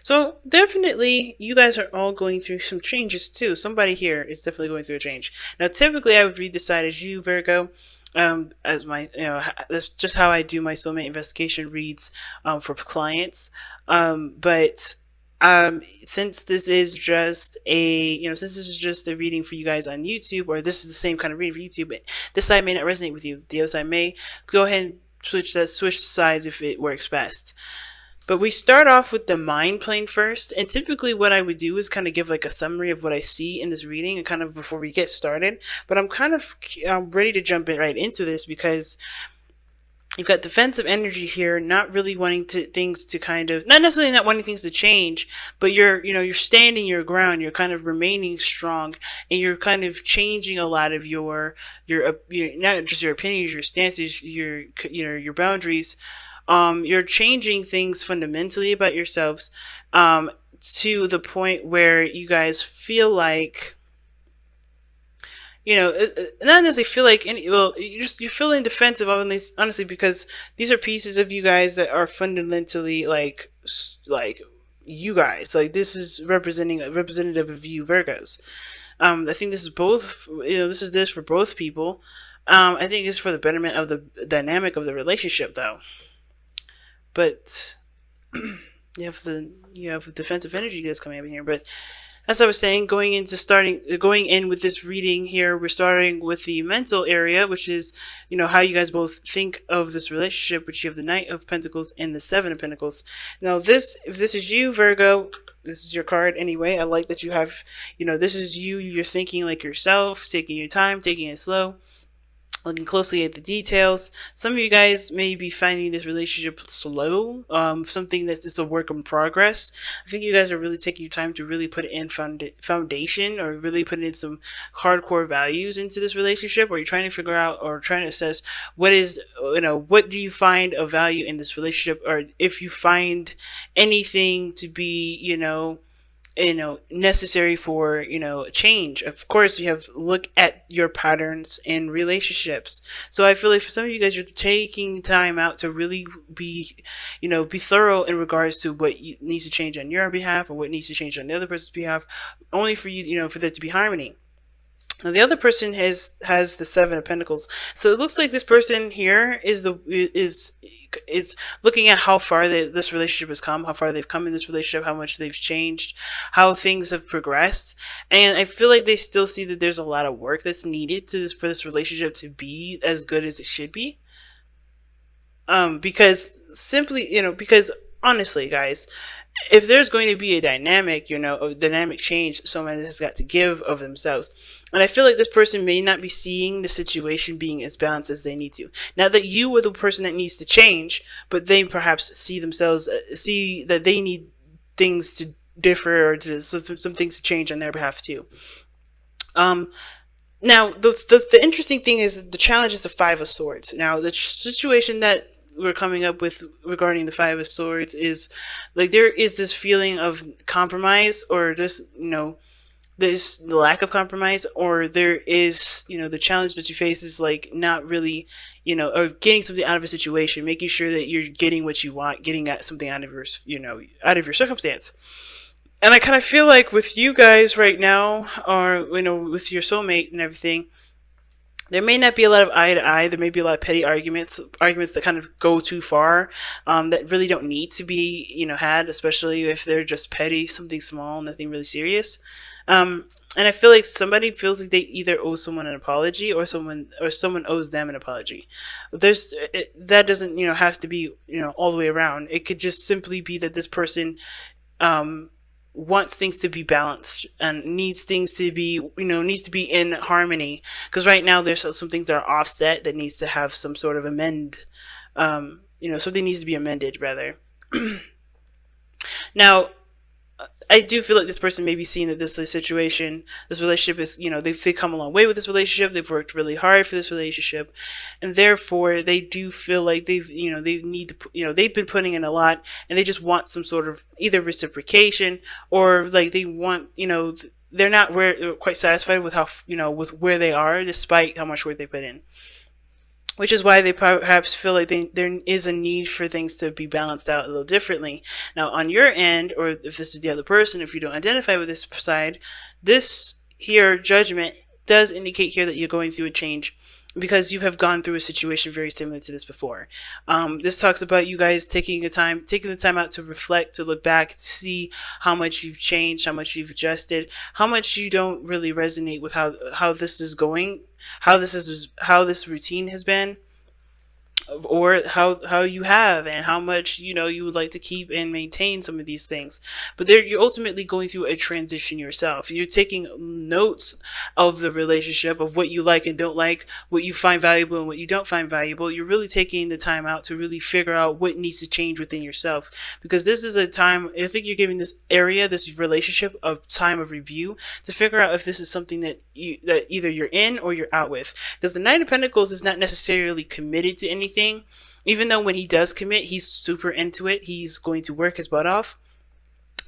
So definitely, you guys are all going through some changes too. Somebody here is definitely going through a change. Now, typically, I would read the side as you, Virgo, as my, that's just how I do my soulmate investigation reads for clients. But since this is just since this is just a reading for you guys on YouTube, or this is the same kind of reading for YouTube, but this side may not resonate with you. The other side may. Go ahead and switch sides if it works best. But we start off with the mind plane first, and typically what I would do is kind of give like a summary of what I see in this reading, and kind of before we get started. But I'm kind of ready to jump right into this because you've got defensive energy here, not really wanting things to kind of, not necessarily not wanting things to change, but you're standing your ground, you're kind of remaining strong, and you're kind of changing a lot of your not just your opinions, your stances, your boundaries. You're changing things fundamentally about yourselves, to the point where you guys feel like, not necessarily feel like you're feeling defensive, honestly, because these are pieces of you guys that are fundamentally like you guys. Like, this is representative of you, Virgos. I think this is both, this for both people. I think it's for the betterment of the dynamic of the relationship, though. But you have defensive energy that's coming up in here. But as I was saying, going in with this reading here, we're starting with the mental area, which is, how you guys both think of this relationship, which you have the Knight of Pentacles and the Seven of Pentacles. Now, if this is you, Virgo, this is your card anyway. I like that you have, this is you. You're thinking like yourself, taking your time, taking it slow, looking closely at the details. Some of you guys may be finding this relationship slow, something that is a work in progress. I think you guys are really taking your time to really put in foundation, or really put in some hardcore values into this relationship, or you're trying to figure out or trying to assess what do you find of value in this relationship, or if you find anything to be, necessary for, change. Of course, you have look at your patterns in relationships. So I feel like for some of you guys, you're taking time out to really be thorough in regards to what needs to change on your behalf, or what needs to change on the other person's behalf, only for you, for there to be harmony. Now, the other person has the Seven of Pentacles, so it looks like this person here is looking at how far this relationship has come, how far they've come in this relationship, how much they've changed, how things have progressed, and I feel like they still see that there's a lot of work that's needed for this relationship to be as good as it should be. Because honestly, guys, if there's going to be a dynamic change, someone has got to give of themselves. And I feel like this person may not be seeing the situation being as balanced as they need to. Not that you are the person that needs to change, but they perhaps see that they need things to differ, or some things to change on their behalf too. Now, the interesting thing is the challenge is the Five of Swords. Now, the situation that we're coming up with regarding the Five of Swords is like there is this feeling of compromise, or this this lack of compromise, or there is the challenge that you face is like not really or getting something out of a situation, making sure that you're getting what you want, getting at something out of your out of your circumstance. And I kind of feel like with you guys right now, or with your soulmate and everything, there may not be a lot of eye to eye. There may be a lot of petty arguments that kind of go too far, that really don't need to be, had, especially if they're just petty, something small, nothing really serious. And I feel like somebody feels like they either owe someone an apology, or someone owes them an apology. That doesn't, have to be, all the way around. It could just simply be that this person, wants things to be balanced and needs things to be, needs to be in harmony. Because right now there's some things that are offset that needs to have some sort of something needs to be amended rather. Now, I do feel like this person may be seeing that this relationship is, they've come a long way with this relationship. They've worked really hard for this relationship, and therefore they do feel like they've been putting in a lot, and they just want some sort of either reciprocation, or like they want, they're not quite satisfied with how, with where they are, despite how much work they put in. which is why they perhaps feel like there is a need for things to be balanced out a little differently. Now, on your end, or if this is the other person, if you don't identify with this side, this here judgment does indicate here that you're going through a change because you have gone through a situation very similar to this before. This talks about you guys taking the time out to reflect, to look back, to see how much you've changed, how much you've adjusted, how much you don't really resonate with how this is going, how this routine has been, or how you have, and how much you would like to keep and maintain some of these things. But there, you're ultimately going through a transition yourself. You're taking notes of the relationship, of what you like and don't like, what you find valuable and what you don't find valuable. You're really taking the time out to really figure out what needs to change within yourself, because this is a time, I think you're giving this relationship a time of review to figure out if this is something that either you're in or you're out with. Because the Knight of Pentacles is not necessarily committed to anything, even though when he does commit, he's super into it. He's going to work his butt off.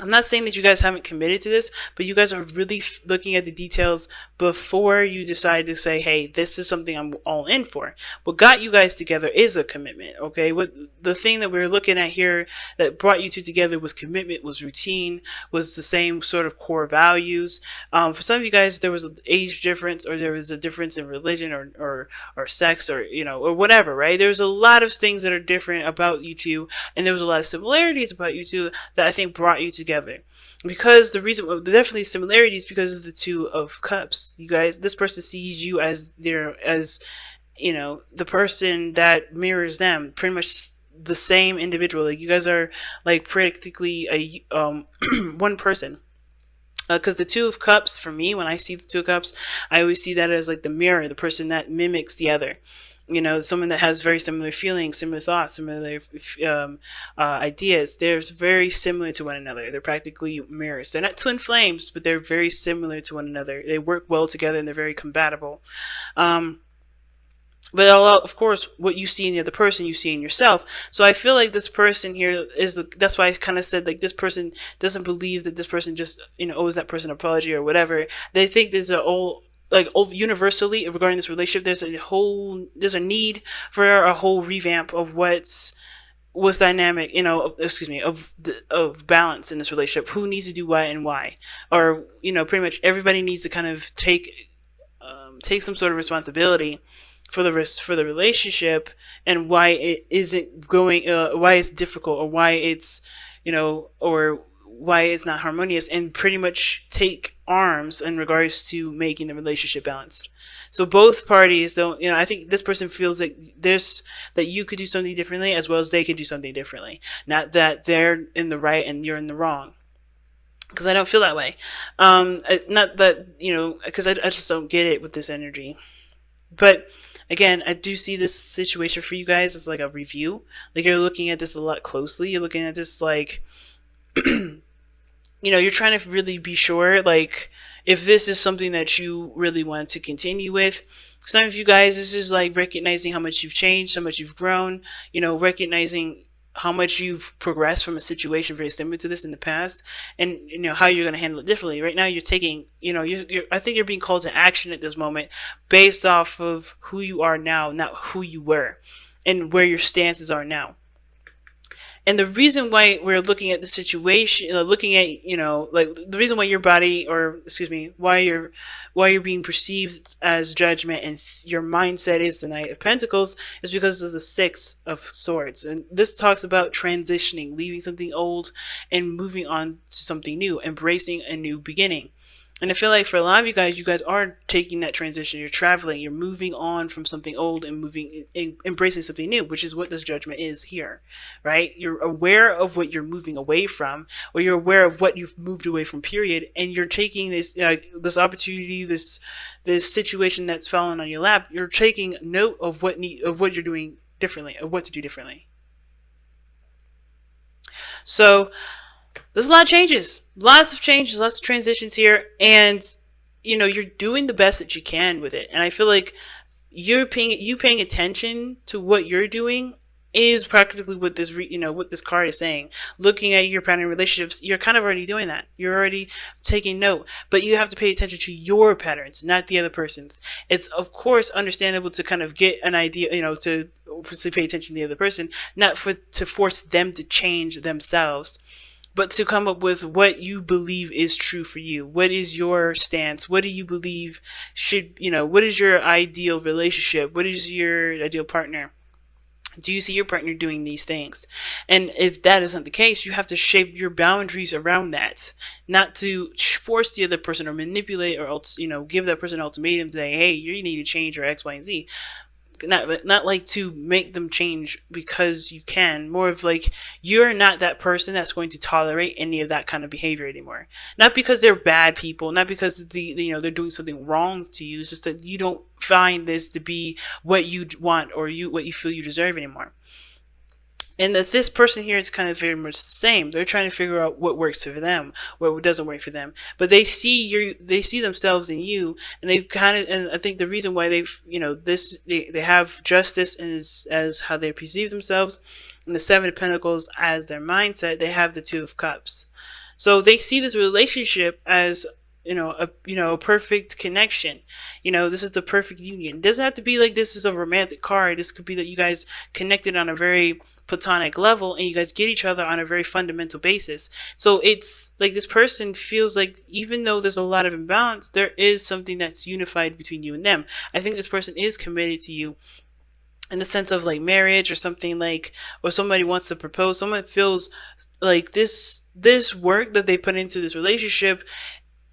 I'm not saying that you guys haven't committed to this, but you guys are really looking at the details before you decide to say, hey, this is something I'm all in for. What got you guys together is a commitment, okay? What the thing that we're looking at here that brought you two together was commitment, was routine, was the same sort of core values. For some of you guys, there was an age difference, or there was a difference in religion or sex, or or whatever, right? There's a lot of things that are different about you two, and there was a lot of similarities about you two that I think brought you together. Because definitely similarities, because of the Two of Cups. You guys, this person sees you as the person that mirrors them, pretty much the same individual. Like, you guys are like practically a one person. Because the Two of Cups, for me, when I see the Two of Cups, I always see that as like the mirror, the person that mimics the other. Someone that has very similar feelings, similar thoughts, similar ideas. They're very similar to one another. They're practically mirrors. They're not twin flames, but they're very similar to one another. They work well together, and they're very compatible. But of course, what you see in the other person, you see in yourself. So I feel like this person here that's why I kind of said, like, this person doesn't believe that this person just, owes that person an apology or whatever. They think there's universally regarding this relationship, there's a need for a whole revamp of what's dynamic, of balance in this relationship. Who needs to do what and why, or pretty much everybody needs to kind of take some sort of responsibility for the relationship, and why it isn't going, why it's difficult, or why it's or why it's not harmonious, and pretty much take arms in regards to making the relationship balance. So both parties don't, I think this person feels like that you could do something differently, as well as they could do something differently. Not that they're in the right and you're in the wrong, because I don't feel that way. Not that, because I just don't get it with this energy. But again, I do see this situation for you guys as like a review. Like, you're looking at this a lot closely. You're looking at this like, you're trying to really be sure, like, if this is something that you really want to continue with. Some of you guys, this is like recognizing how much you've changed, how much you've grown, recognizing how much you've progressed from a situation very similar to this in the past, and how you're going to handle it differently. Right now, you're taking, I think you're being called to action at this moment based off of who you are now, not who you were, and where your stances are now. And the reason why we're looking at the situation, looking at, like, the reason why your body, or excuse me, why you're being perceived as judgment and your mindset is the Knight of Pentacles, is because of the Six of Swords. And this talks about transitioning, leaving something old and moving on to something new, embracing a new beginning. And I feel like for a lot of you guys are taking that transition. You're traveling, you're moving on from something old and embracing something new, which is what this judgment is here, right? You're aware of what you're moving away from, or you're aware of what you've moved away from, period. And you're taking this opportunity, this situation that's fallen on your lap. You're taking note of what you're doing differently, of what to do differently. So there's a lot of changes, lots of transitions here, and you're doing the best that you can with it. And I feel like you paying attention to what you're doing is practically what this what this card is saying. Looking at your pattern in relationships, you're kind of already doing that. You're already taking note, but you have to pay attention to your patterns, not the other person's. It's of course understandable to kind of get an idea, to pay attention to the other person, not to force them to change themselves, but to come up with what you believe is true for you. What is your stance? What do you believe what is your ideal relationship? What is your ideal partner? Do you see your partner doing these things? And if that isn't the case, you have to shape your boundaries around that, not to force the other person or manipulate or else, give that person an ultimatum, say, hey, you need to change your X, Y, and Z. Not like to make them change because you can. More of like, you're not that person that's going to tolerate any of that kind of behavior anymore. Not because they're bad people, not because they're doing something wrong to you. It's just that you don't find this to be what you want or what you feel you deserve anymore. And that this person here is kind of very much the same. They're trying to figure out what works for them, what doesn't work for them. But they see themselves in you, and and I think the reason why they have justice as how they perceive themselves, and the Seven of Pentacles as their mindset. They have the Two of Cups, so they see this relationship as a perfect connection. This is the perfect union. It doesn't have to be like this is a romantic card. This could be that you guys connected on a very platonic level and you guys get each other on a very fundamental basis. So it's like this person feels like even though there's a lot of imbalance, there is something that's unified between you and them. I think this person is committed to you in the sense of like marriage or something, like, or somebody wants to propose. Someone feels like this work that they put into this relationship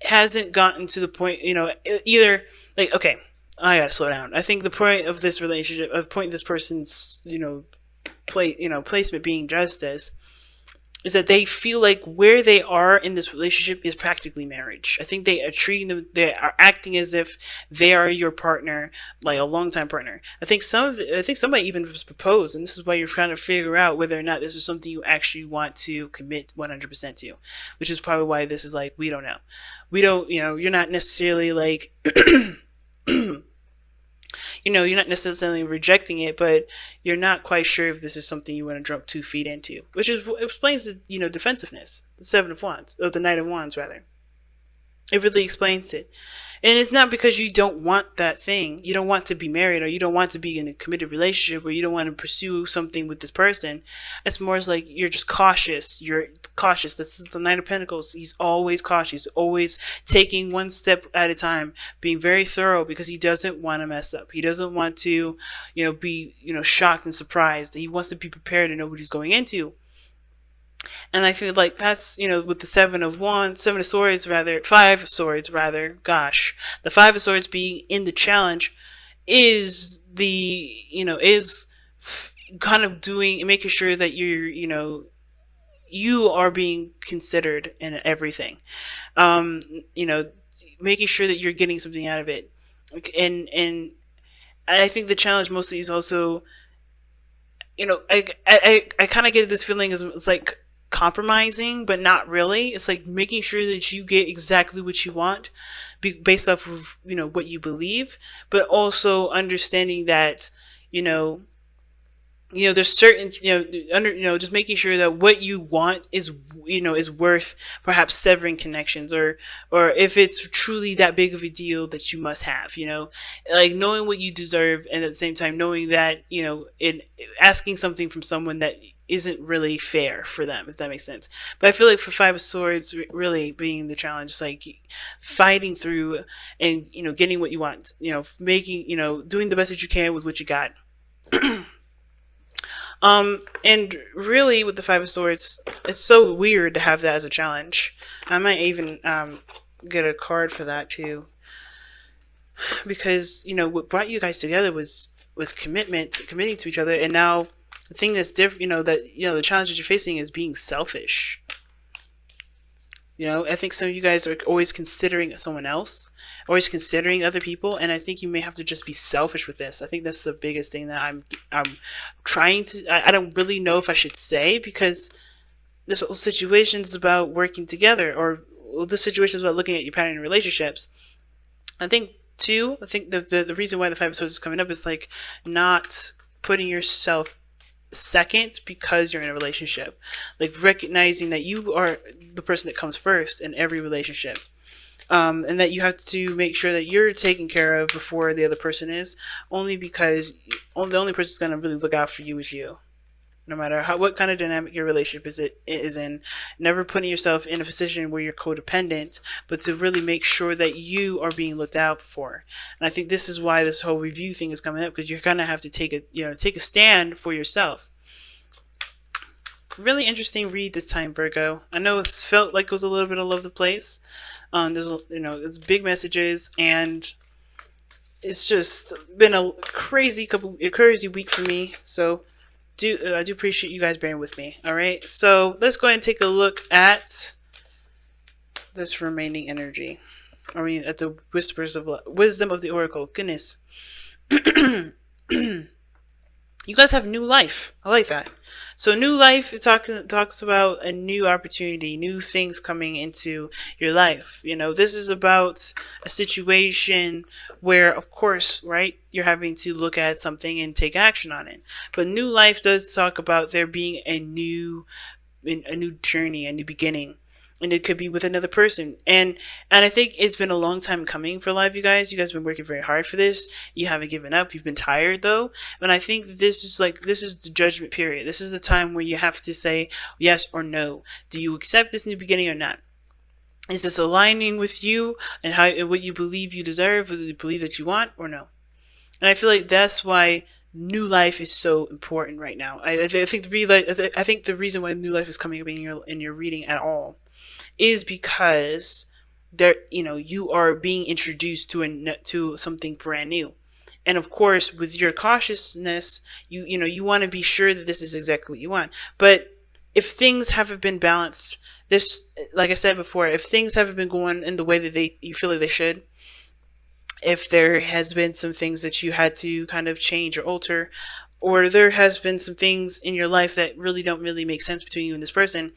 hasn't gotten to the point, either like, okay, I gotta slow down. I think the point of this relationship, this person's, placement being justice, is that they feel like where they are in this relationship is practically marriage. I think they are acting as if they are your partner, like a longtime partner. I think somebody even was proposed, and this is why you're trying to figure out whether or not this is something you actually want to commit 100% to, which is probably why this is like, we don't know. You're not necessarily like, you're not necessarily rejecting it, but you're not quite sure if this is something you want to jump 2 feet into, which explains the, defensiveness, the Seven of Wands, or the Knight of Wands rather. It really explains it. And it's not because you don't want that thing. You don't want to be married, or you don't want to be in a committed relationship, or you don't want to pursue something with this person. It's more as like you're just cautious. You're cautious. This is the Knight of Pentacles. He's always cautious, always taking one step at a time, being very thorough because he doesn't want to mess up. He doesn't want to, be, shocked and surprised. He wants to be prepared and know what he's going into. And I feel like that's, with the Five of Swords rather, gosh, the Five of Swords being in the challenge is kind of making sure that you are being considered in everything. Making sure that you're getting something out of it. And I think the challenge mostly is also, I kind of get this feeling as it's like compromising, but not really. It's like making sure that you get exactly what you want based off of, what you believe, but also understanding that, there's certain, just making sure that what you want is worth perhaps severing connections, or if it's truly that big of a deal that you must have, like knowing what you deserve, and at the same time knowing that, asking something from someone that isn't really fair for them, if that makes sense. But I feel like for Five of Swords really being the challenge, it's like fighting through and, getting what you want, making, doing the best that you can with what you got. And really with the Five of Swords, it's so weird to have that as a challenge. I might even get a card for that too, because what brought you guys together was committing to each other, and now the thing that's different, the challenge that you're facing is being selfish. I think some of you guys are always considering someone else, always considering other people, and I think you may have to just be selfish with this. I think that's the biggest thing that I'm trying to. I don't really know if I should say, because this whole situation is about working together, or this situation is about looking at your pattern in relationships. I think the reason why the Five of Swords is coming up is like not putting yourself second because you're in a relationship. Like recognizing that you are the person that comes first in every relationship. And that you have to make sure that you're taken care of before the other person is, only because the only person who's going to really look out for you is you. No matter what kind of dynamic your relationship is in, never putting yourself in a position where you're codependent, but to really make sure that you are being looked out for. And I think this is why this whole review thing is coming up, because you're gonna have to take a stand for yourself. Really interesting read this time, Virgo. I know it's felt like it was a little bit all over the place. It's big messages, and it's just been a crazy week for me. So I do appreciate you guys bearing with me. All right, so let's go ahead and take a look at this remaining energy. I mean, at the whispers of wisdom of the oracle. Goodness. You guys have new life. I like that. So new life, it talks about a new opportunity, new things coming into your life. This is about a situation where, of course, right, you're having to look at something and take action on it. But new life does talk about there being a new journey, a new beginning. And it could be with another person. And I think it's been a long time coming for a lot of you guys. You guys have been working very hard for this. You haven't given up. You've been tired, though. And I think this is the judgment period. This is the time where you have to say yes or no. Do you accept this new beginning or not? Is this aligning with you and what you believe you deserve, what you believe that you want, or no? And I feel like that's why new life is so important right now. I think the reason why new life is coming up in your reading at all is because you are being introduced to something brand new. And of course, with your cautiousness, you want to be sure that this is exactly what you want. But if things haven't been balanced, like I said before, if things haven't been going in the way that you feel like they should, if there has been some things that you had to kind of change or alter, or there has been some things in your life that really don't really make sense between you and this person,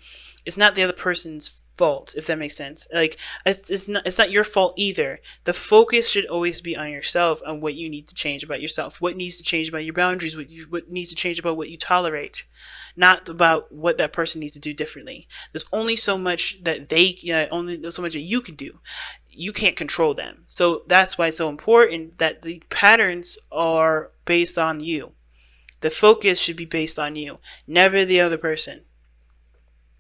it's not the other person's fault, if that makes sense. Like, it's not your fault either. The focus should always be on yourself, on what you need to change about yourself, what needs to change about your boundaries, what needs to change about what you tolerate, not about what that person needs to do differently. There's only so much that only so much that you can do. You can't control them. So that's why it's so important that the patterns are based on you. The focus should be based on you, never the other person.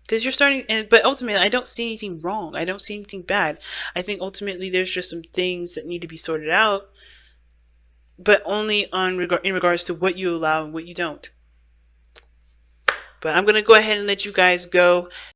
Because you're starting, but ultimately, I don't see anything wrong. I don't see anything bad. I think ultimately there's just some things that need to be sorted out, but only in regards to what you allow and what you don't. But I'm going to go ahead and let you guys go.